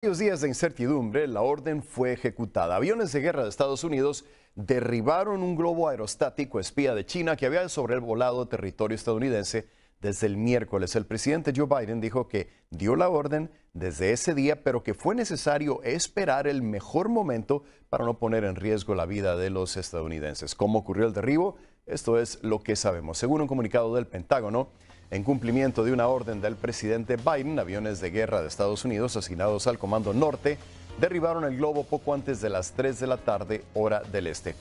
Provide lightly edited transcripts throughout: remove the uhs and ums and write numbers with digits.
Varios días de incertidumbre, la orden fue ejecutada. Aviones de guerra de Estados Unidos derribaron un globo aerostático espía de China que había sobrevolado territorio estadounidense desde el miércoles. El presidente Joe Biden dijo que dio la orden desde ese día, pero que fue necesario esperar el mejor momento para no poner en riesgo la vida de los estadounidenses. ¿Cómo ocurrió el derribo? Esto es lo que sabemos. Según un comunicado del Pentágono, en cumplimiento de una orden del presidente Biden, aviones de guerra de Estados Unidos asignados al Comando Norte derribaron el globo poco antes de las 3 de la tarde, hora del este.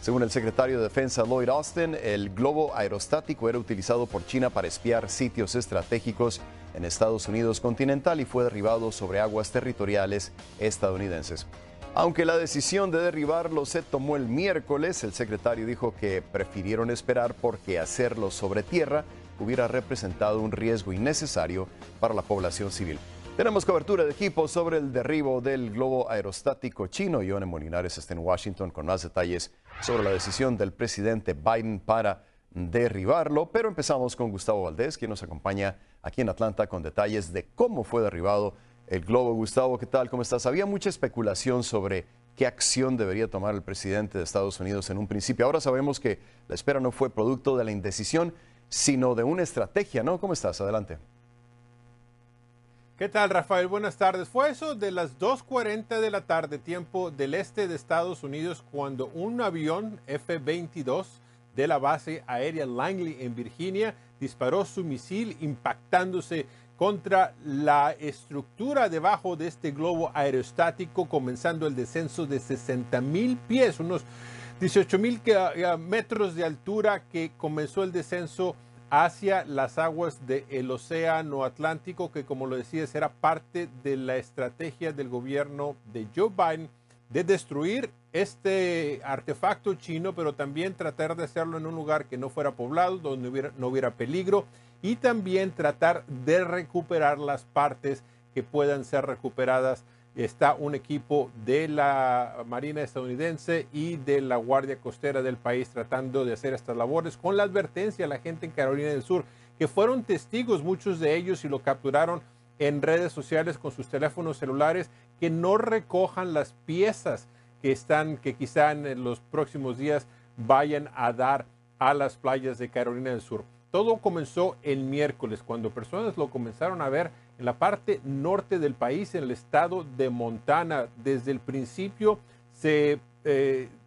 Según el secretario de Defensa Lloyd Austin, el globo aerostático era utilizado por China para espiar sitios estratégicos en Estados Unidos continental y fue derribado sobre aguas territoriales estadounidenses. Aunque la decisión de derribarlo se tomó el miércoles, el secretario dijo que prefirieron esperar porque hacerlo sobre tierra hubiera representado un riesgo innecesario para la población civil. Tenemos cobertura de equipo sobre el derribo del globo aerostático chino. Yone Molinares está en Washington con más detalles sobre la decisión del presidente Biden para derribarlo. Pero empezamos con Gustavo Valdés, quien nos acompaña aquí en Atlanta con detalles de cómo fue derribado el globo. Gustavo, ¿qué tal? ¿Cómo estás? Había mucha especulación sobre qué acción debería tomar el presidente de Estados Unidos en un principio. Ahora sabemos que la espera no fue producto de la indecisión, sino de una estrategia, ¿no? ¿Cómo estás? Adelante. ¿Qué tal, Rafael? Buenas tardes. Fue eso de las 2:40 de la tarde, tiempo del este de Estados Unidos, cuando un avión F-22 de la base aérea Langley en Virginia disparó su misil impactándose contra la estructura debajo de este globo aerostático, comenzando el descenso de 60,000 pies, unos 18,000 metros de altura, que comenzó el descenso hacia las aguas del Océano Atlántico, que, como lo decías, era parte de la estrategia del gobierno de Joe Biden de destruir este artefacto chino, pero también tratar de hacerlo en un lugar que no fuera poblado, donde no hubiera peligro, y también tratar de recuperar las partes que puedan ser recuperadas. Está un equipo de la Marina estadounidense y de la Guardia Costera del país tratando de hacer estas labores, con la advertencia a la gente en Carolina del Sur, que fueron testigos, muchos de ellos, y lo capturaron en redes sociales con sus teléfonos celulares, que no recojan las piezas que quizá en los próximos días vayan a dar a las playas de Carolina del Sur. Todo comenzó el miércoles, cuando personas lo comenzaron a ver en la parte norte del país, en el estado de Montana. Desde el principio se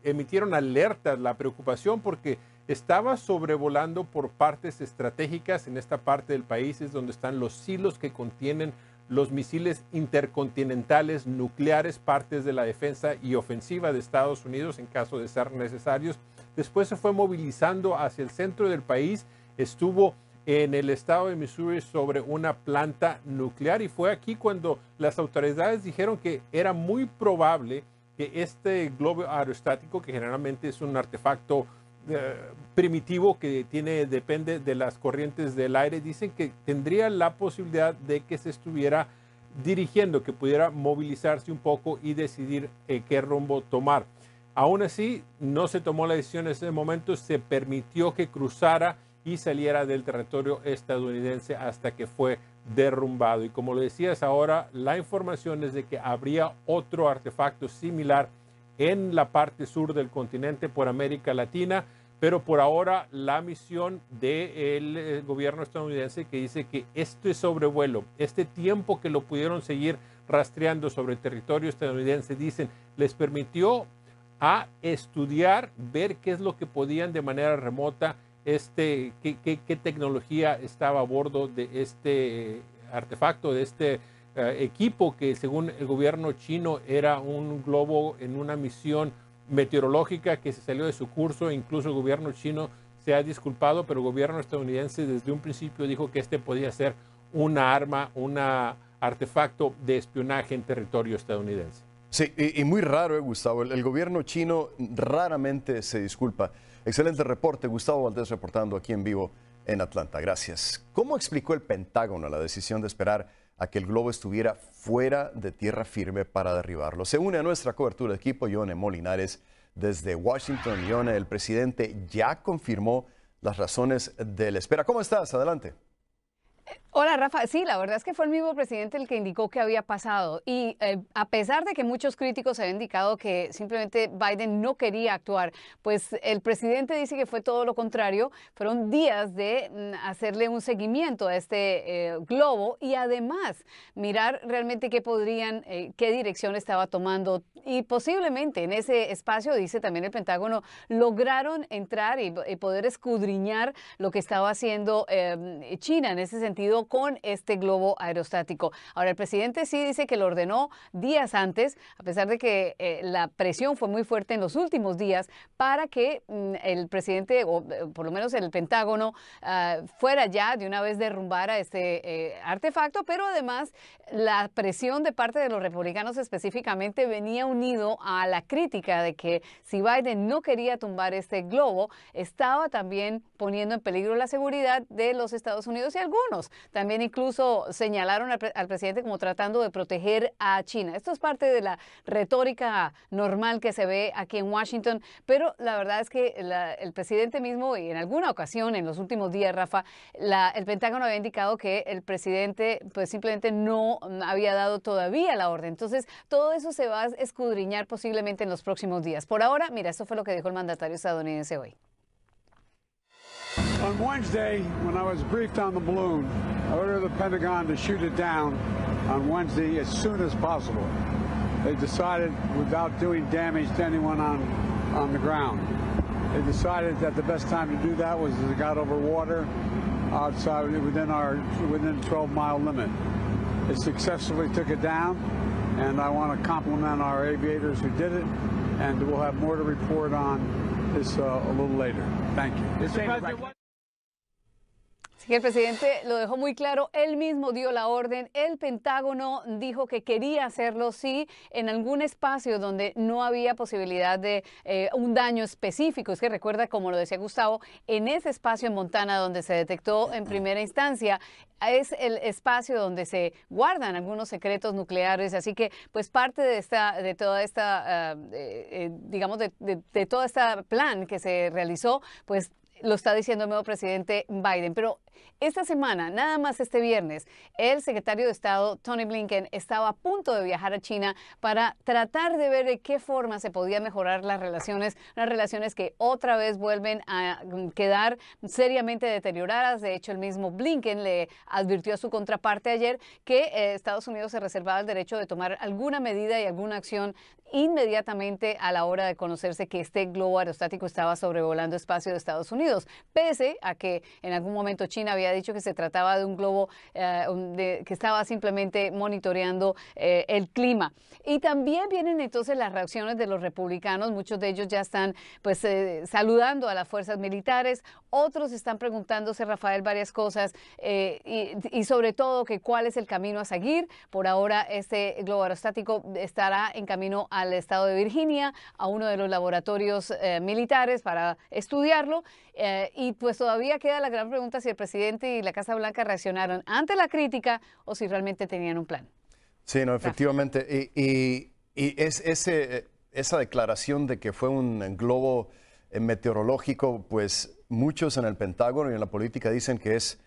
emitieron alertas, la preocupación, porque estaba sobrevolando por partes estratégicas en esta parte del país, es donde están los silos que contienen los misiles intercontinentales nucleares, partes de la defensa y ofensiva de Estados Unidos en caso de ser necesarios. Después se fue movilizando hacia el centro del país, estuvo en el estado de Missouri sobre una planta nuclear, y fue aquí cuando las autoridades dijeron que era muy probable que este globo aerostático, que generalmente es un artefacto primitivo que depende de las corrientes del aire, dicen que tendría la posibilidad de que se estuviera dirigiendo, que pudiera movilizarse un poco y decidir qué rumbo tomar. Aún así, no se tomó la decisión en ese momento, se permitió que cruzara y saliera del territorio estadounidense hasta que fue derrumbado. Y como lo decías ahora, la información es de que habría otro artefacto similar en la parte sur del continente por América Latina, pero por ahora la misión del gobierno estadounidense, que dice que este sobrevuelo, este tiempo que lo pudieron seguir rastreando sobre el territorio estadounidense, dicen, les permitió a estudiar, ver qué es lo que podían de manera remota, qué tecnología estaba a bordo de este artefacto, de este equipo, que según el gobierno chino era un globo en una misión meteorológica que se salió de su curso. Incluso el gobierno chino se ha disculpado, pero el gobierno estadounidense desde un principio dijo que este podía ser una arma, un artefacto de espionaje en territorio estadounidense. Sí, y muy raro, Gustavo. El gobierno chino raramente se disculpa. Excelente reporte, Gustavo Valdés reportando aquí en vivo en Atlanta. Gracias. ¿Cómo explicó el Pentágono la decisión de esperar a que el globo estuviera fuera de tierra firme para derribarlo? Se une a nuestra cobertura de equipo Yone Molinares desde Washington. Yone, el presidente ya confirmó las razones de la espera. ¿Cómo estás? Adelante. Hola Rafa, sí, la verdad es que fue el mismo presidente el que indicó que había pasado y a pesar de que muchos críticos habían indicado que simplemente Biden no quería actuar, pues el presidente dice que fue todo lo contrario, fueron días de hacerle un seguimiento a este globo y además mirar realmente qué dirección estaba tomando y posiblemente en ese espacio, dice también el Pentágono, lograron entrar y poder escudriñar lo que estaba haciendo China en ese sentido con este globo aerostático. Ahora, el presidente sí dice que lo ordenó días antes, a pesar de que la presión fue muy fuerte en los últimos días para que el presidente, o por lo menos el Pentágono, fuera ya de una vez derrumbara este artefacto, pero además la presión de parte de los republicanos específicamente venía unido a la crítica de que si Biden no quería tumbar este globo, estaba también poniendo en peligro la seguridad de los Estados Unidos y algunos también incluso señalaron al presidente como tratando de proteger a China. Esto es parte de la retórica normal que se ve aquí en Washington, pero la verdad es que el presidente mismo y en alguna ocasión en los últimos días, Rafa, el Pentágono había indicado que el presidente pues simplemente no había dado todavía la orden. Entonces, todo eso se va a escudriñar posiblemente en los próximos días. Por ahora, mira, esto fue lo que dijo el mandatario estadounidense hoy. On Wednesday, when I was briefed on the balloon, I ordered the Pentagon to shoot it down on Wednesday as soon as possible. They decided, without doing damage to anyone on the ground, they decided that the best time to do that was as it got over water outside within the 12-mile limit. They successfully took it down, and I want to compliment our aviators who did it, and we'll have more to report on this a little later. Thank you. Así que el presidente lo dejó muy claro, él mismo dio la orden, el Pentágono dijo que quería hacerlo, sí, en algún espacio donde no había posibilidad de un daño específico. Es que recuerda, como lo decía Gustavo, en ese espacio en Montana donde se detectó en primera instancia, es el espacio donde se guardan algunos secretos nucleares, así que pues parte de toda esta, digamos, de todo este plan que se realizó, pues lo está diciendo el nuevo presidente Biden. Pero esta semana, nada más este viernes, el secretario de Estado, Tony Blinken, estaba a punto de viajar a China para tratar de ver de qué forma se podía mejorar las relaciones que otra vez vuelven a quedar seriamente deterioradas. De hecho, el mismo Blinken le advirtió a su contraparte ayer que Estados Unidos se reservaba el derecho de tomar alguna medida y alguna acción inmediatamente a la hora de conocerse que este globo aerostático estaba sobrevolando espacio de Estados Unidos, pese a que en algún momento China había dicho que se trataba de un globo que estaba simplemente monitoreando el clima. Y también vienen entonces las reacciones de los republicanos, muchos de ellos ya están pues saludando a las fuerzas militares, otros están preguntándose, Rafael, varias cosas y sobre todo que cuál es el camino a seguir. Por ahora este globo aerostático estará en camino al estado de Virginia, a uno de los laboratorios militares para estudiarlo y pues todavía queda la gran pregunta si el presidente y la Casa Blanca reaccionaron ante la crítica o si realmente tenían un plan. Sí, no, efectivamente. Esa declaración de que fue un globo meteorológico, pues muchos en el Pentágono y en la política dicen que es,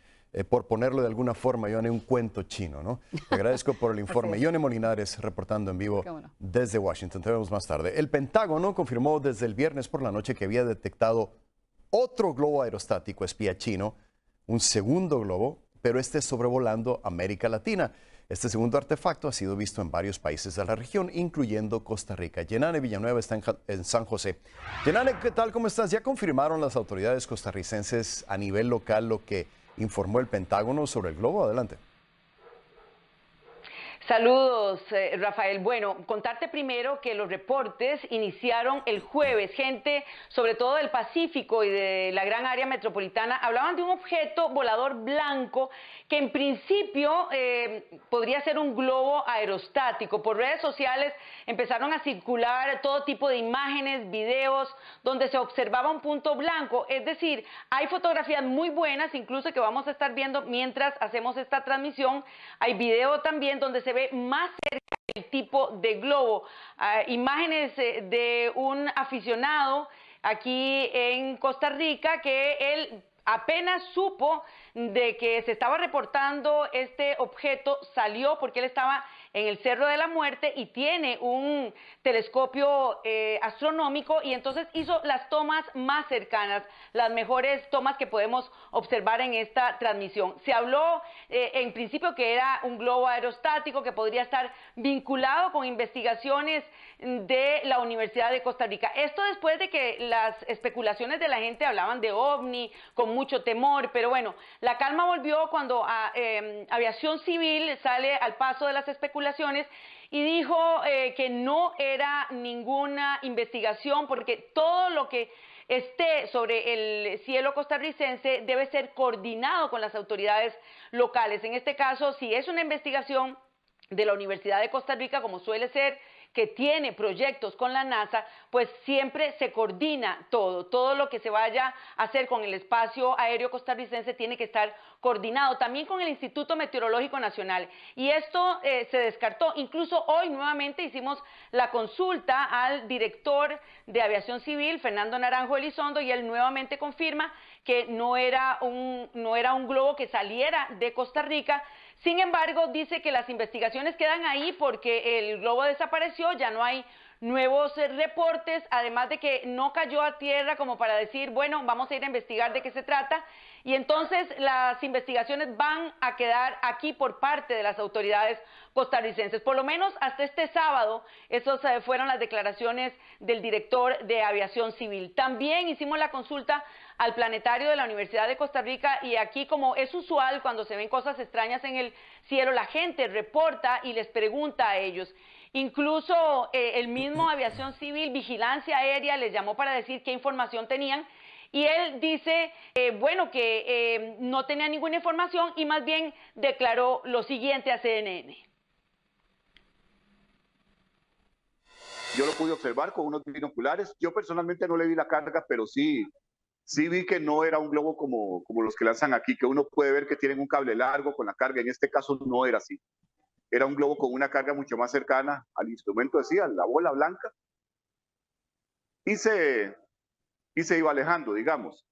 por ponerlo de alguna forma, Yone, un cuento chino, ¿no? Te agradezco por el informe. Yone Molinares reportando en vivo desde Washington. Te vemos más tarde. El Pentágono confirmó desde el viernes por la noche que había detectado otro globo aerostático espía chino, un segundo globo, pero este sobrevolando América Latina. Este segundo artefacto ha sido visto en varios países de la región, incluyendo Costa Rica. Yenane Villanueva está en San José. Yenane, ¿qué tal? ¿Cómo estás? ¿Ya confirmaron las autoridades costarricenses a nivel local lo que informó el Pentágono sobre el globo? Adelante. Saludos, Rafael. Bueno, contarte primero que los reportes iniciaron el jueves. Gente, sobre todo del Pacífico y de la gran área metropolitana, hablaban de un objeto volador blanco que en principio podría ser un globo aerostático. Por redes sociales empezaron a circular todo tipo de imágenes, videos, donde se observaba un punto blanco. Es decir, hay fotografías muy buenas, incluso que vamos a estar viendo mientras hacemos esta transmisión. Hay video también donde se ve más cerca el tipo de globo. Imágenes de un aficionado aquí en Costa Rica que él apenas supo de que se estaba reportando este objeto salió porque él estaba en el Cerro de la Muerte y tiene un telescopio astronómico, y entonces hizo las tomas más cercanas, las mejores tomas que podemos observar en esta transmisión. Se habló en principio que era un globo aerostático que podría estar vinculado con investigaciones de la Universidad de Costa Rica. Esto después de que las especulaciones de la gente hablaban de ovni con mucho temor, pero bueno, la calma volvió cuando Aviación Civil sale al paso de las especulaciones y dijo que no era ninguna investigación, porque todo lo que esté sobre el cielo costarricense debe ser coordinado con las autoridades locales. En este caso, si es una investigación de la Universidad de Costa Rica, como suele ser, que tiene proyectos con la NASA, pues siempre se coordina todo lo que se vaya a hacer con el espacio aéreo costarricense tiene que estar coordinado, también con el Instituto Meteorológico Nacional, y esto se descartó. Incluso hoy nuevamente hicimos la consulta al director de Aviación Civil, Fernando Naranjo Elizondo, y él nuevamente confirma que no era un globo que saliera de Costa Rica. Sin embargo, dice que las investigaciones quedan ahí porque el globo desapareció, ya no hay nuevos reportes, además de que no cayó a tierra como para decir, bueno, vamos a ir a investigar de qué se trata, y entonces las investigaciones van a quedar aquí por parte de las autoridades costarricenses, por lo menos hasta este sábado. Esas fueron las declaraciones del director de Aviación Civil. También hicimos la consulta al planetario de la Universidad de Costa Rica, y aquí, como es usual cuando se ven cosas extrañas en el cielo, la gente reporta y les pregunta a ellos. Incluso el mismo Aviación Civil, Vigilancia Aérea, les llamó para decir qué información tenían, y él dice, bueno, que no tenía ninguna información, y más bien declaró lo siguiente a CNN. Yo lo pude observar con unos binoculares. Yo personalmente no le vi la carga, pero sí vi que no era un globo como los que lanzan aquí, que uno puede ver que tienen un cable largo con la carga. En este caso no era así. Era un globo con una carga mucho más cercana al instrumento, decía, la bola blanca, y se iba alejando, digamos.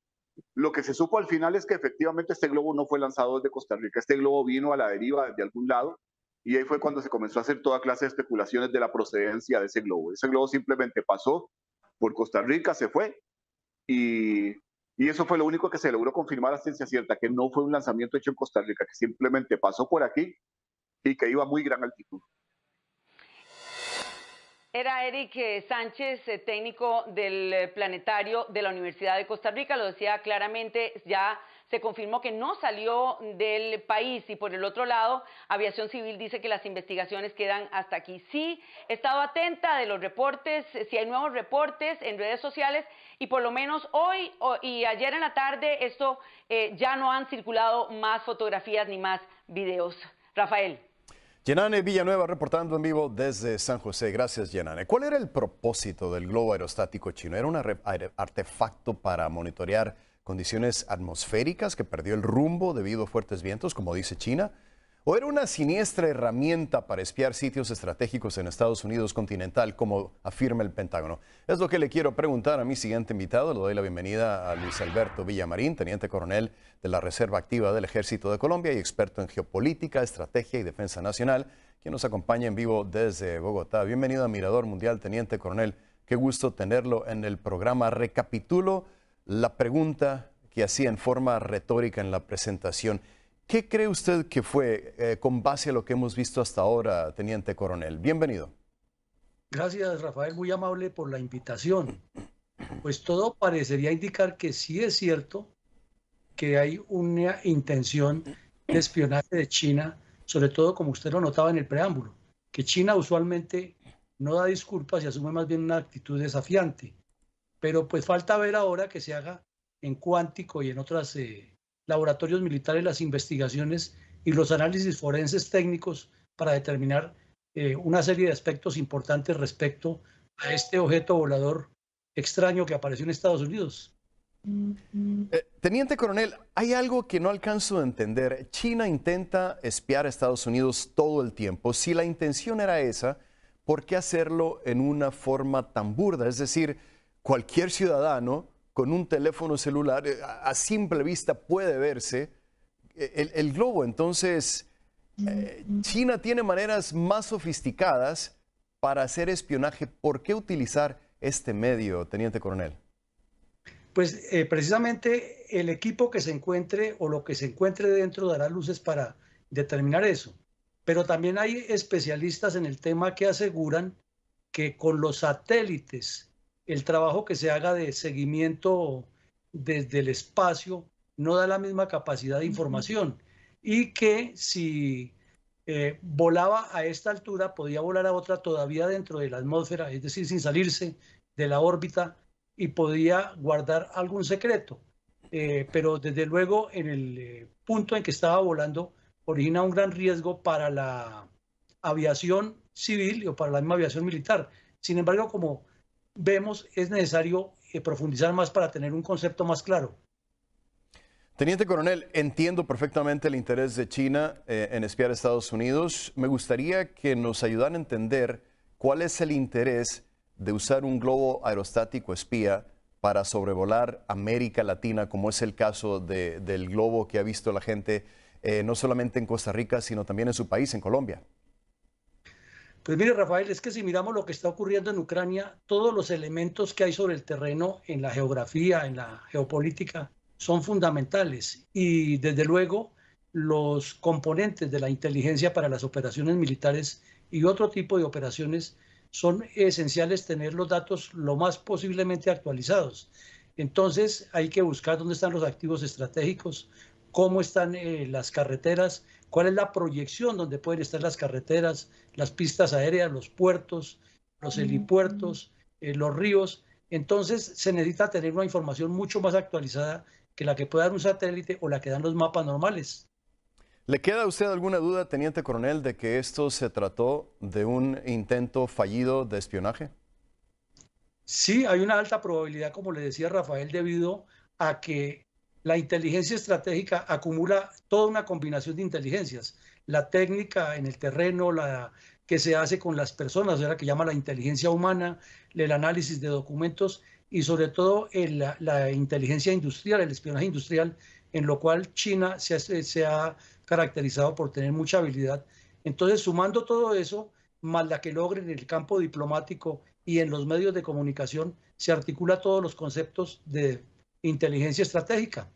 Lo que se supo al final es que efectivamente este globo no fue lanzado desde Costa Rica. Este globo vino a la deriva de algún lado, y ahí fue cuando se comenzó a hacer toda clase de especulaciones de la procedencia de ese globo. Ese globo simplemente pasó por Costa Rica, se fue, y eso fue lo único que se logró confirmar a ciencia cierta, que no fue un lanzamiento hecho en Costa Rica, que simplemente pasó por aquí y que iba a muy gran altitud. Era Eric Sánchez, técnico del planetario de la Universidad de Costa Rica, lo decía claramente, ya se confirmó que no salió del país, y por el otro lado, Aviación Civil dice que las investigaciones quedan hasta aquí. Sí, he estado atenta de los reportes, si hay nuevos reportes en redes sociales, y por lo menos hoy y ayer en la tarde ya no han circulado más fotografías ni más videos. Rafael. Yenane Villanueva reportando en vivo desde San José. Gracias, Yenane. ¿Cuál era el propósito del globo aerostático chino? ¿Era un artefacto para monitorear condiciones atmosféricas que perdió el rumbo debido a fuertes vientos, como dice China? ¿O era una siniestra herramienta para espiar sitios estratégicos en Estados Unidos continental, como afirma el Pentágono? Es lo que le quiero preguntar a mi siguiente invitado. Le doy la bienvenida a Luis Alberto Villamarín, teniente coronel de la Reserva Activa del Ejército de Colombia y experto en geopolítica, estrategia y defensa nacional, quien nos acompaña en vivo desde Bogotá. Bienvenido a Mirador Mundial, teniente coronel. Qué gusto tenerlo en el programa. Recapitulo la pregunta que hacía en forma retórica en la presentación. ¿Qué cree usted que fue con base a lo que hemos visto hasta ahora, teniente coronel? Bienvenido. Gracias, Rafael, muy amable por la invitación. Pues todo parecería indicar que sí es cierto que hay una intención de espionaje de China, sobre todo como usted lo notaba en el preámbulo, que China usualmente no da disculpas y asume más bien una actitud desafiante. Pero pues falta ver ahora que se haga en Cuántico y en otros laboratorios militares las investigaciones y los análisis forenses técnicos para determinar una serie de aspectos importantes respecto a este objeto volador extraño que apareció en Estados Unidos. Teniente coronel, hay algo que no alcanzo a entender. China intenta espiar a Estados Unidos todo el tiempo. Si la intención era esa, ¿por qué hacerlo en una forma tan burda? Es decir, cualquier ciudadano con un teléfono celular a simple vista puede verse el globo, entonces, China tiene maneras más sofisticadas para hacer espionaje. ¿Por qué utilizar este medio, teniente coronel? Pues precisamente el equipo que se encuentre o lo que se encuentre dentro dará luces para determinar eso. Pero también hay especialistas en el tema que aseguran que con los satélites, el trabajo que se haga de seguimiento desde el espacio no da la misma capacidad de información y que si volaba a esta altura podía volar a otra todavía dentro de la atmósfera, es decir, sin salirse de la órbita y podía guardar algún secreto. Pero desde luego en el punto en que estaba volando origina un gran riesgo para la aviación civil o para la misma aviación militar. Sin embargo, como vemos, es necesario profundizar más para tener un concepto más claro. Teniente coronel, entiendo perfectamente el interés de China en espiar a Estados Unidos. Me gustaría que nos ayudaran a entender cuál es el interés de usar un globo aerostático espía para sobrevolar América Latina, como es el caso del globo que ha visto la gente no solamente en Costa Rica, sino también en su país, en Colombia. Pues mire, Rafael, es que si miramos lo que está ocurriendo en Ucrania, todos los elementos que hay sobre el terreno, en la geografía, en la geopolítica, son fundamentales. Y desde luego, los componentes de la inteligencia para las operaciones militares y otro tipo de operaciones son esenciales tener los datos lo más posiblemente actualizados. Entonces, hay que buscar dónde están los activos estratégicos, cómo están las carreteras, cuál es la proyección donde pueden estar las carreteras, las pistas aéreas, los puertos, los helipuertos, los ríos. Entonces se necesita tener una información mucho más actualizada que la que puede dar un satélite o la que dan los mapas normales. ¿Le queda a usted alguna duda, teniente coronel, de que esto se trató de un intento fallido de espionaje? Sí, hay una alta probabilidad, como le decía Rafael, debido a que la inteligencia estratégica acumula toda una combinación de inteligencias. La técnica en el terreno, la que se hace con las personas, o sea, la que llama la inteligencia humana, el análisis de documentos y sobre todo la inteligencia industrial, el espionaje industrial, en lo cual China se ha caracterizado por tener mucha habilidad. Entonces, sumando todo eso, más la que logren en el campo diplomático y en los medios de comunicación, se articula todos los conceptos de inteligencia estratégica.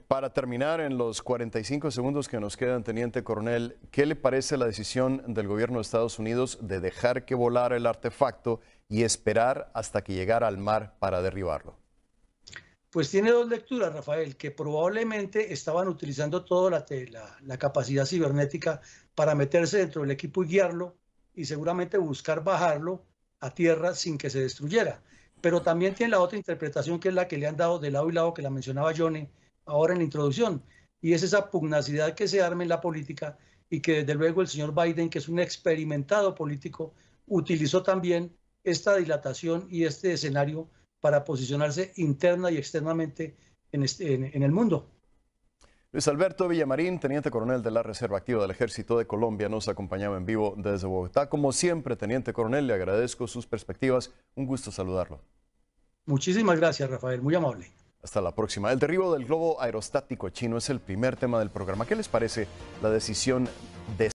Para terminar, en los 45 segundos que nos quedan, teniente coronel, ¿qué le parece la decisión del gobierno de Estados Unidos de dejar que volara el artefacto y esperar hasta que llegara al mar para derribarlo? Pues tiene dos lecturas, Rafael, que probablemente estaban utilizando toda la capacidad cibernética para meterse dentro del equipo y guiarlo y seguramente buscar bajarlo a tierra sin que se destruyera. Pero también tiene la otra interpretación, que es la que le han dado de lado y lado, que la mencionaba Johnny ahora en la introducción, y es esa pugnacidad que se arma en la política y que desde luego el señor Biden, que es un experimentado político, utilizó también esta dilatación y este escenario para posicionarse interna y externamente en el mundo. Luis Alberto Villamarín, teniente coronel de la Reserva Activa del Ejército de Colombia, nos acompañaba en vivo desde Bogotá. Como siempre, teniente coronel, le agradezco sus perspectivas. Un gusto saludarlo. Muchísimas gracias, Rafael. Muy amable. Hasta la próxima. El derribo del globo aerostático chino es el primer tema del programa. ¿Qué les parece la decisión de